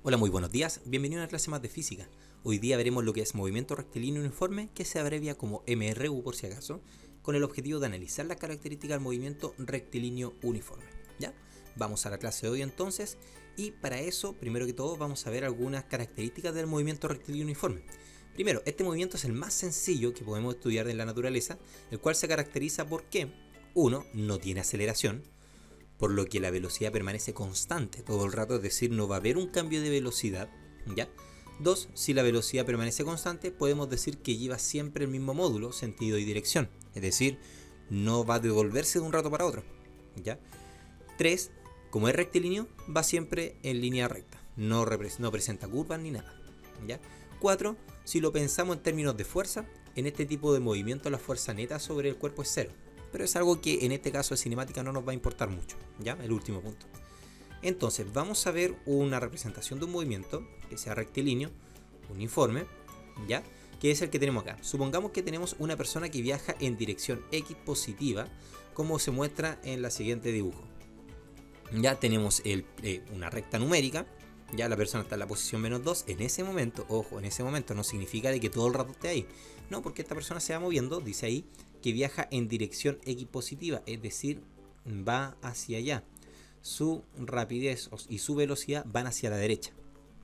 Hola, muy buenos días, bienvenido a una clase más de física. Hoy día veremos lo que es movimiento rectilíneo uniforme, que se abrevia como MRU por si acaso, con el objetivo de analizar las características del movimiento rectilíneo uniforme. ¿Ya? Vamos a la clase de hoy entonces, y para eso, primero que todo, vamos a ver algunas características del movimiento rectilíneo uniforme. Primero, este movimiento es el más sencillo que podemos estudiar en la naturaleza, el cual se caracteriza por que, uno, no tiene aceleración, por lo que la velocidad permanece constante todo el rato, es decir, no va a haber un cambio de velocidad, ¿ya? 2. Si la velocidad permanece constante, podemos decir que lleva siempre el mismo módulo, sentido y dirección, es decir, no va a devolverse de un rato para otro, ¿ya? 3. Como es rectilíneo, va siempre en línea recta, no presenta curvas ni nada, ¿ya? 4. Si lo pensamos en términos de fuerza, en este tipo de movimiento la fuerza neta sobre el cuerpo es cero. Pero es algo que en este caso de cinemática no nos va a importar mucho, ¿ya? El último punto. Entonces, vamos a ver una representación de un movimiento que sea rectilíneo, uniforme, ¿ya? Que es el que tenemos acá. Supongamos que tenemos una persona que viaja en dirección X positiva, como se muestra en la siguiente dibujo. Ya tenemos una recta numérica, ya la persona está en la posición menos 2, en ese momento, ojo, en ese momento no significa de que todo el rato esté ahí, no, porque esta persona se va moviendo, dice ahí, que viaja en dirección X positiva, es decir, va hacia allá. Su rapidez y su velocidad van hacia la derecha,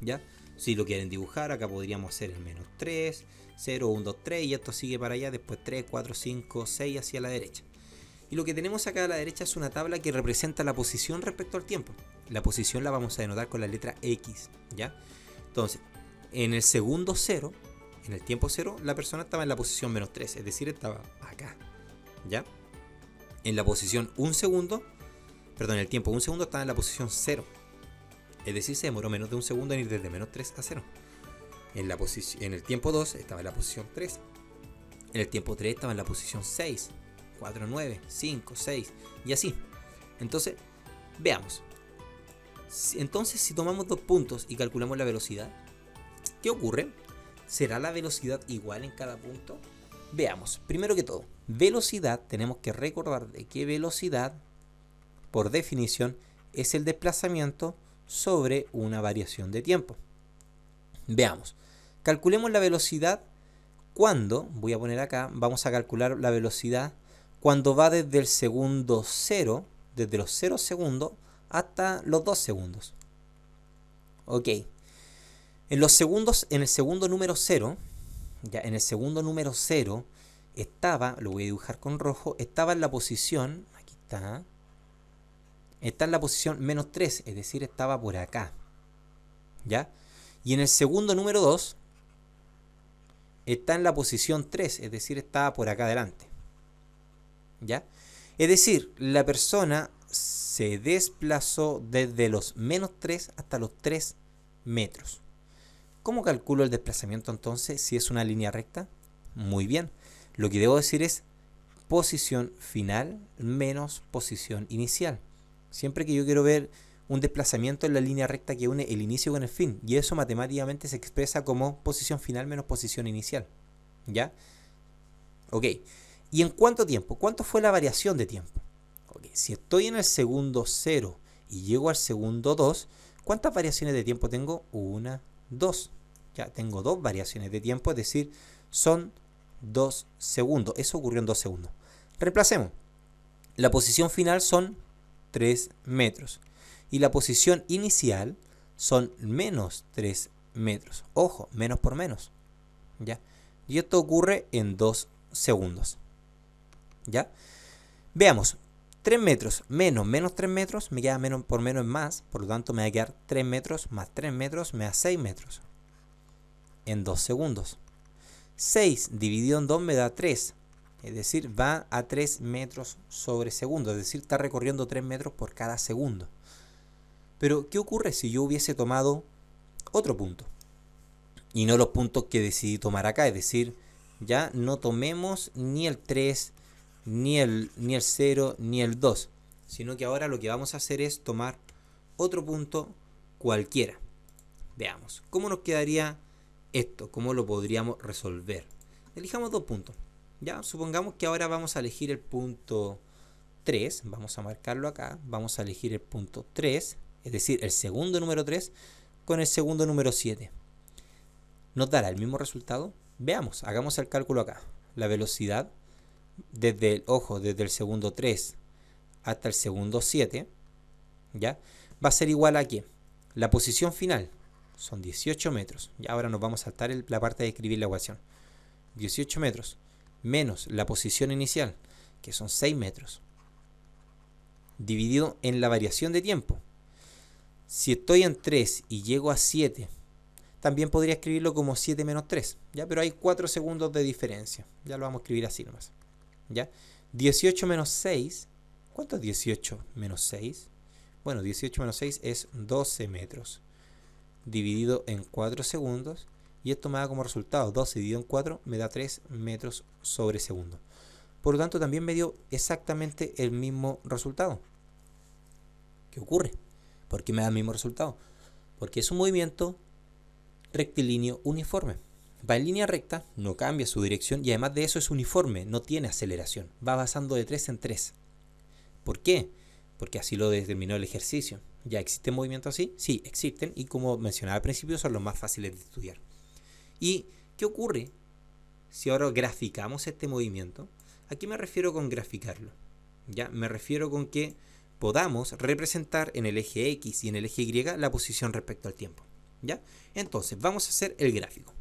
¿ya? Si lo quieren dibujar, acá podríamos hacer el menos 3, 0, 1, 2, 3, y esto sigue para allá, después 3, 4, 5, 6 hacia la derecha. Y lo que tenemos acá a la derecha es una tabla que representa la posición respecto al tiempo. La posición la vamos a denotar con la letra X, ¿ya? Entonces, en el segundo 0, en el tiempo 0, la persona estaba en la posición menos 3, es decir, estaba acá, ¿ya? En la posición 1 segundo, perdón, en el tiempo 1 segundo estaba en la posición 0, es decir, se demoró menos de 1 segundo en ir desde menos 3 a 0. En el tiempo 2 estaba en la posición 3, en el tiempo 3 estaba en la posición 6, 4, 9, 5, 6 y así. Entonces, veamos. Entonces, si tomamos dos puntos y calculamos la velocidad, ¿qué ocurre? ¿Será la velocidad igual en cada punto? Veamos, primero que todo, velocidad, tenemos que recordar de que velocidad, por definición, es el desplazamiento sobre una variación de tiempo. Veamos, calculemos la velocidad cuando, voy a poner acá, vamos a calcular la velocidad cuando va desde el segundo 0, desde los 0 segundos hasta los 2 segundos. Ok. En los segundos, en el segundo número 0, ya en el segundo número 0 estaba, lo voy a dibujar con rojo, estaba en la posición, aquí está en la posición menos 3, es decir, estaba por acá. ¿Ya? Y en el segundo número 2 está en la posición 3, es decir, estaba por acá adelante. ¿Ya? Es decir, la persona se desplazó desde los menos 3 hasta los 3 metros. ¿Cómo calculo el desplazamiento entonces si es una línea recta? Muy bien. Lo que debo decir es posición final menos posición inicial. Siempre que yo quiero ver un desplazamiento en la línea recta que une el inicio con el fin. Y eso matemáticamente se expresa como posición final menos posición inicial. ¿Ya? Ok. ¿Y en cuánto tiempo? ¿Cuánto fue la variación de tiempo? Okay. Si estoy en el segundo 0 y llego al segundo 2, ¿cuántas variaciones de tiempo tengo? 1, 2. Ya tengo 2 variaciones de tiempo, es decir, son 2 segundos. Eso ocurrió en 2 segundos. Reemplacemos. La posición final son 3 metros. Y la posición inicial son menos 3 metros. Ojo, menos por menos. ¿Ya? Y esto ocurre en 2 segundos. ¿Ya? Veamos. 3 metros menos 3 metros, me queda menos por menos es más, por lo tanto me va a quedar 3 metros más 3 metros, me da 6 metros. En 2 segundos. 6 dividido en 2 me da 3, es decir, va a 3 metros sobre segundo, es decir, está recorriendo 3 metros por cada segundo. Pero, ¿qué ocurre si yo hubiese tomado otro punto? Y no los puntos que decidí tomar acá, es decir, ya no tomemos ni el 3, ni el 0, ni el 2, sino que ahora lo que vamos a hacer es tomar otro punto cualquiera. Veamos, ¿cómo nos quedaría esto? ¿Cómo lo podríamos resolver? Elijamos dos puntos. Ya, supongamos que ahora vamos a elegir el punto 3, vamos a marcarlo acá, vamos a elegir el punto 3, es decir, el segundo número 3, con el segundo número 7. ¿Nos dará el mismo resultado? Veamos, hagamos el cálculo acá. La velocidad desde el segundo 3 hasta el segundo 7, ¿ya? Va a ser igual a ¿qué? La posición final son 18 metros. Y ahora nos vamos a saltar la parte de escribir la ecuación. 18 metros menos la posición inicial, que son 6 metros, dividido en la variación de tiempo. Si estoy en 3 y llego a 7, también podría escribirlo como 7 menos 3, ¿ya? Pero hay 4 segundos de diferencia. Ya lo vamos a escribir así nomás, ¿ya? 18 menos 6. ¿Cuánto es 18 menos 6? Bueno, 18 menos 6 es 12 metros. Dividido en 4 segundos. Y esto me da como resultado 12 dividido en 4 me da 3 metros sobre segundo. Por lo tanto, también me dio exactamente el mismo resultado. ¿Qué ocurre? ¿Por qué me da el mismo resultado? Porque es un movimiento rectilíneo uniforme. Va en línea recta, no cambia su dirección y además de eso es uniforme, no tiene aceleración. Va avanzando de 3 en 3. ¿Por qué? Porque así lo determinó el ejercicio. ¿Ya existen movimientos así? Sí, existen y como mencionaba al principio son los más fáciles de estudiar. ¿Y qué ocurre si ahora graficamos este movimiento? ¿A qué me refiero con graficarlo? ¿Ya? Me refiero con que podamos representar en el eje X y en el eje Y la posición respecto al tiempo. ¿Ya? Entonces, vamos a hacer el gráfico.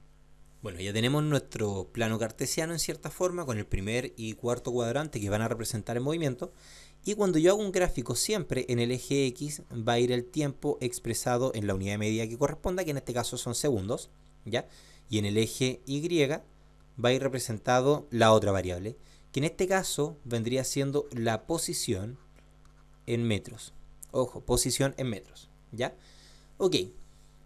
Bueno, ya tenemos nuestro plano cartesiano en cierta forma con el primer y cuarto cuadrante que van a representar el movimiento. Y cuando yo hago un gráfico, siempre en el eje X va a ir el tiempo expresado en la unidad de medida que corresponda, que en este caso son segundos, ¿ya? Y en el eje Y va a ir representado la otra variable, que en este caso vendría siendo la posición en metros. Ojo, posición en metros, ¿ya? Ok,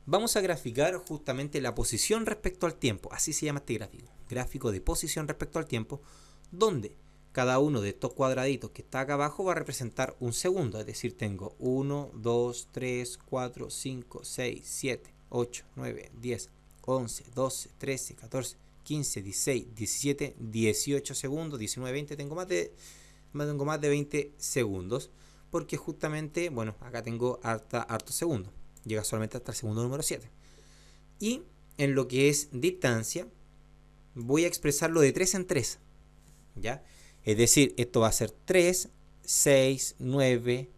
vamos a graficar justamente la posición respecto al tiempo, así se llama este gráfico, gráfico de posición respecto al tiempo, donde cada uno de estos cuadraditos que está acá abajo va a representar un segundo, es decir, tengo 1, 2, 3, 4, 5, 6, 7, 8, 9, 10, 11, 12, 13, 14, 15, 16, 17, 18 segundos, 19, 20, tengo más de 20 segundos, porque justamente, bueno, acá tengo hartos segundos, llega solamente hasta el segundo número 7. Y en lo que es distancia, voy a expresarlo de 3 en 3, ¿ya? Es decir, esto va a ser 3, 6, 9,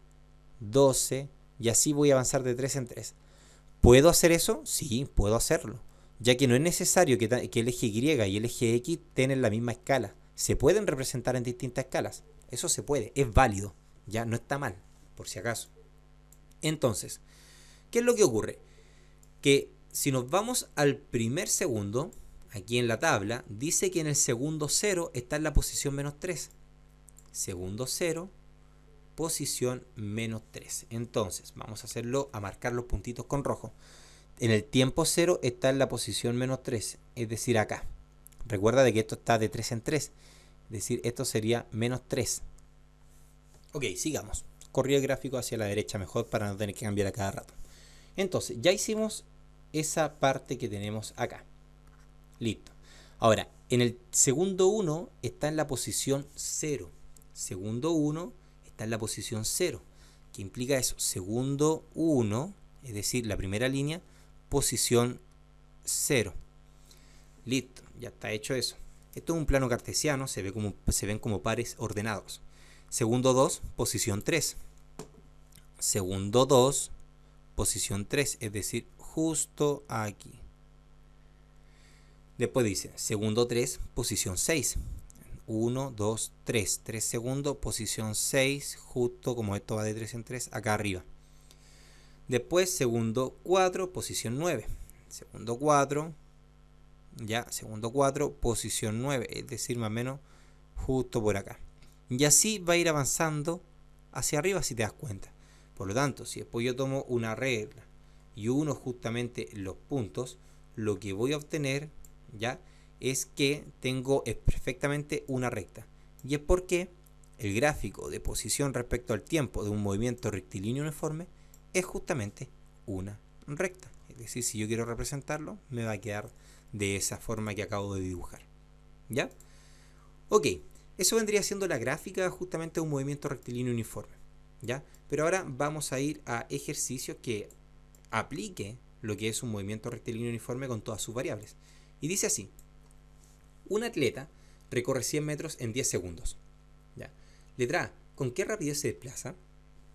12, y así voy a avanzar de 3 en 3. ¿Puedo hacer eso? Sí, puedo hacerlo, ya que no es necesario que el eje Y y el eje X tengan la misma escala. Se pueden representar en distintas escalas. Eso se puede, es válido, ya no está mal, por si acaso. Entonces, ¿qué es lo que ocurre? Que si nos vamos al primer segundo, aquí en la tabla, dice que en el segundo 0 está en la posición menos 3. Segundo 0, posición menos 3. Entonces, vamos a hacerlo, a marcar los puntitos con rojo. En el tiempo 0 está en la posición menos 3, es decir, acá. Recuerda de que esto está de 3 en 3, es decir, esto sería menos 3. Ok, sigamos. Corrí el gráfico hacia la derecha mejor para no tener que cambiar a cada rato. Entonces, ya hicimos esa parte que tenemos acá. Listo. Ahora, en el segundo 1 está en la posición 0. Segundo 1 está en la posición 0. ¿Qué implica eso? Segundo 1, es decir, la primera línea, posición 0. Listo, ya está hecho eso. Esto es un plano cartesiano, se ven como pares ordenados. Segundo 2, posición 3. Segundo 2, posición 3, es decir, justo aquí. Después dice, segundo 3, posición 6. 1, 2, 3. 3 segundos, posición 6, justo como esto va de 3 en 3, acá arriba. Después, segundo 4, posición 9. Segundo 4, ya, segundo 4, posición 9, es decir, más o menos justo por acá. Y así va a ir avanzando hacia arriba si te das cuenta. Por lo tanto, si después yo tomo una regla y uno justamente los puntos, lo que voy a obtener ya es que tengo perfectamente una recta. Y es porque el gráfico de posición respecto al tiempo de un movimiento rectilíneo uniforme es justamente una recta. Es decir, si yo quiero representarlo, me va a quedar de esa forma que acabo de dibujar. ¿Ya? Ok, eso vendría siendo la gráfica justamente de un movimiento rectilíneo uniforme. ¿Ya? Pero ahora vamos a ir a ejercicios que aplique lo que es un movimiento rectilíneo uniforme con todas sus variables. Y dice así: un atleta recorre 100 metros en 10 segundos. ¿Ya? Letra A: ¿con qué rapidez se desplaza?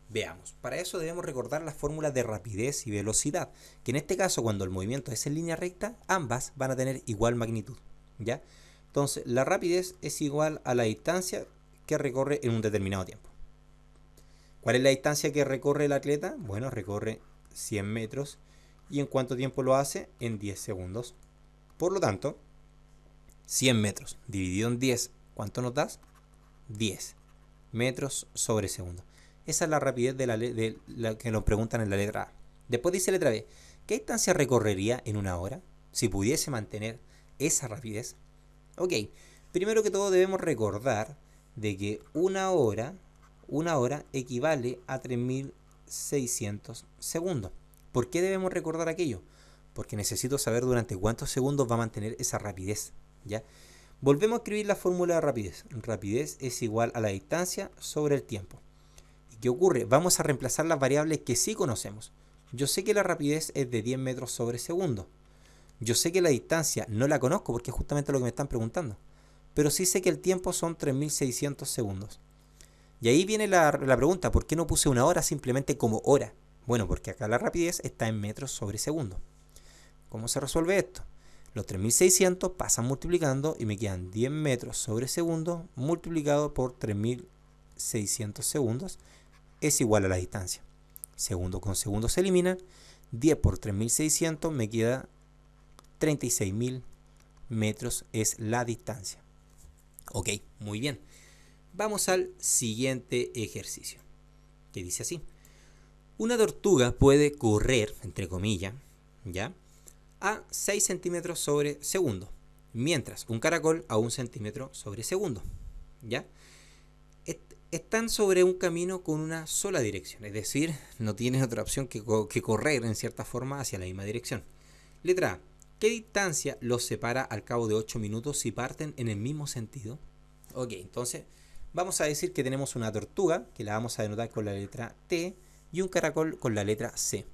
Veamos. Para eso debemos recordar las fórmulas de rapidez y velocidad, que en este caso, cuando el movimiento es en línea recta, ambas van a tener igual magnitud. ¿Ya? Entonces, la rapidez es igual a la distancia que recorre en un determinado tiempo. ¿Cuál es la distancia que recorre el atleta? Bueno, recorre 100 metros. ¿Y en cuánto tiempo lo hace? En 10 segundos. Por lo tanto, 100 metros dividido en 10, ¿cuánto nos da? 10 metros sobre segundo. Esa es la rapidez de la que nos preguntan en la letra A. Después dice letra B: ¿qué distancia recorrería en una hora si pudiese mantener esa rapidez? Ok, primero que todo debemos recordar de que una hora equivale a 3600 segundos. ¿Por qué debemos recordar aquello? Porque necesito saber durante cuántos segundos va a mantener esa rapidez. ¿Ya? Volvemos a escribir la fórmula de rapidez. Rapidez es igual a la distancia sobre el tiempo. ¿Y qué ocurre? Vamos a reemplazar las variables que sí conocemos. Yo sé que la rapidez es de 10 metros sobre segundo. Yo sé que la distancia no la conozco porque es justamente lo que me están preguntando. Pero sí sé que el tiempo son 3600 segundos. Y ahí viene la pregunta: ¿por qué no puse una hora simplemente como hora? Bueno, porque acá la rapidez está en metros sobre segundo. ¿Cómo se resuelve esto? Los 3600 pasan multiplicando y me quedan 10 metros sobre segundo multiplicado por 3600 segundos es igual a la distancia. Segundo con segundo se eliminan. 10 por 3600 me queda 36.000 metros es la distancia. Ok, muy bien. Vamos al siguiente ejercicio, que dice así: una tortuga puede correr, entre comillas, ¿ya?, a 6 centímetros sobre segundo, mientras un caracol a 1 centímetro sobre segundo. ¿Ya? Están sobre un camino con una sola dirección, es decir, no tienen otra opción que correr en cierta forma hacia la misma dirección. Letra A: ¿qué distancia los separa al cabo de 8 minutos si parten en el mismo sentido? Ok, entonces vamos a decir que tenemos una tortuga, que la vamos a denotar con la letra T, y un caracol con la letra C.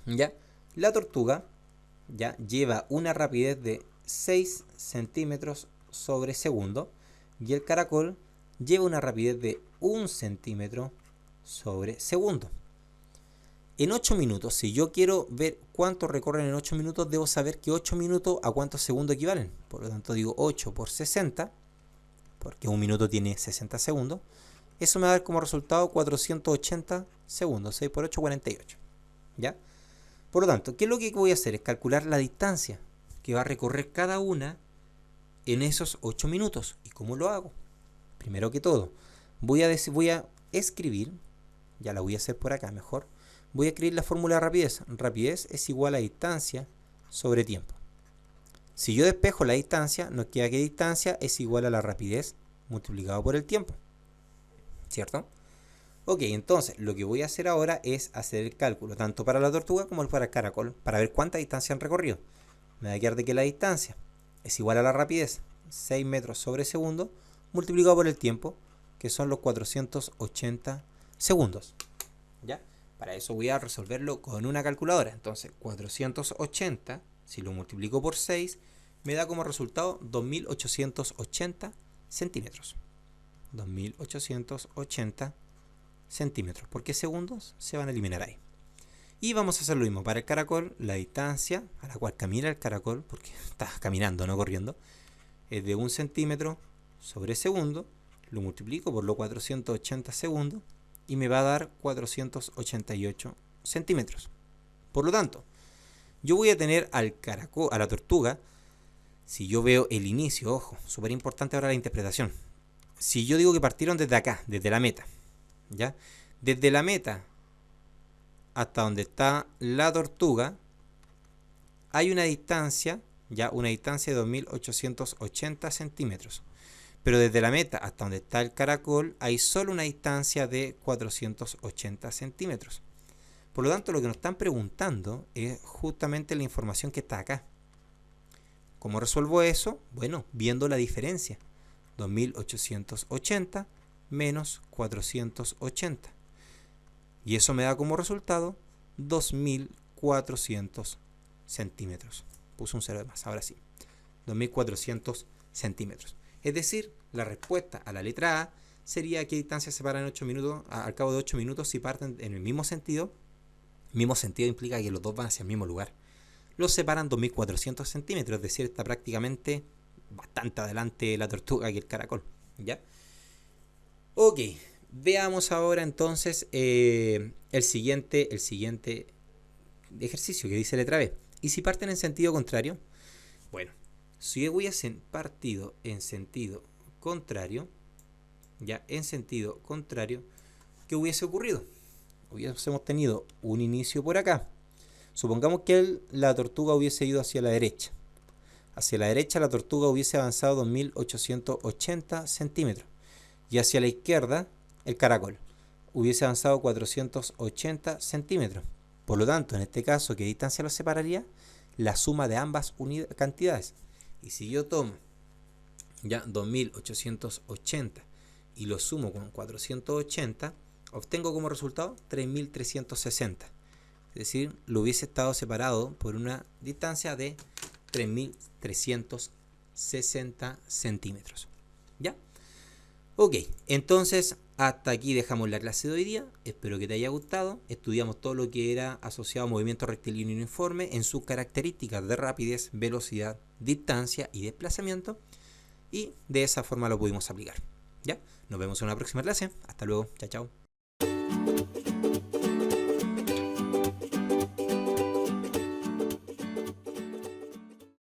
¿Ya? La tortuga ya lleva una rapidez de 6 centímetros sobre segundo y el caracol lleva una rapidez de 1 centímetro sobre segundo. En 8 minutos, si yo quiero ver cuánto recorren en 8 minutos, debo saber que 8 minutos a cuántos segundos equivalen. Por lo tanto, digo 8 por 60, porque un minuto tiene 60 segundos. Eso me va a dar como resultado 480 segundos. 6 por 8, 48. ¿Ya? Por lo tanto, ¿qué es lo que voy a hacer? Es calcular la distancia que va a recorrer cada una en esos 8 minutos. ¿Y cómo lo hago? Primero que todo, voy a escribir, ya la voy a hacer por acá mejor, voy a escribir la fórmula de rapidez. Rapidez es igual a distancia sobre tiempo. Si yo despejo la distancia, nos queda que distancia es igual a la rapidez multiplicado por el tiempo. ¿Cierto? Ok, entonces lo que voy a hacer ahora es hacer el cálculo tanto para la tortuga como para el caracol para ver cuánta distancia han recorrido. Me va a quedar de que la distancia es igual a la rapidez, 6 metros sobre segundo, multiplicado por el tiempo, que son los 480 segundos. ¿Ya? Para eso voy a resolverlo con una calculadora. Entonces 480, si lo multiplico por 6, me da como resultado 2880 centímetros. 2880 centímetros, porque segundos se van a eliminar ahí. Y vamos a hacer lo mismo para el caracol. La distancia a la cual camina el caracol, porque está caminando, no corriendo, es de 1 centímetro sobre segundo. Lo multiplico por los 480 segundos y me va a dar 488 centímetros. Por lo tanto, yo voy a tener al caracol, a la tortuga, si yo veo el inicio, ojo, súper importante ahora la interpretación. Si yo digo que partieron desde acá, desde la meta, ¿ya? Desde la meta hasta donde está la tortuga hay una distancia, ya una distancia de 2880 centímetros. Pero desde la meta hasta donde está el caracol hay solo una distancia de 480 centímetros. Por lo tanto, lo que nos están preguntando es justamente la información que está acá. ¿Cómo resuelvo eso? Bueno, viendo la diferencia. 2880 menos 480. Y eso me da como resultado 2400 2400 centímetros. Puse un 0 de más, ahora sí. 2400 centímetros. Es decir, la respuesta a la letra A sería qué distancia separan 8 minutos, al cabo de 8 minutos si parten en el mismo sentido. Mismo sentido implica que los dos van hacia el mismo lugar. Los separan 2400 centímetros, es decir, está prácticamente bastante adelante la tortuga que el caracol. ¿Ya? Ok, veamos ahora entonces el siguiente ejercicio que dice letra B. ¿Y si parten en sentido contrario? Bueno, si hubiesen partido en sentido contrario, ya en sentido contrario, ¿qué hubiese ocurrido? Hubiésemos tenido un inicio por acá. Supongamos que la tortuga hubiese ido hacia la derecha. Hacia la derecha la tortuga hubiese avanzado 2880 centímetros. Y hacia la izquierda el caracol hubiese avanzado 480 centímetros. Por lo tanto, en este caso, ¿qué distancia los separaría? La suma de ambas cantidades. Y si yo tomo ya 2880 y lo sumo con 480, obtengo como resultado 3360. Es decir, lo hubiese estado separado por una distancia de 3360 centímetros. ¿Ya? Ok, entonces hasta aquí dejamos la clase de hoy día. Espero que te haya gustado. Estudiamos todo lo que era asociado a movimiento rectilíneo uniforme en sus características de rapidez, velocidad, distancia y desplazamiento. Y de esa forma lo pudimos aplicar. ¿Ya? Nos vemos en una próxima clase. Hasta luego. Chao, chao.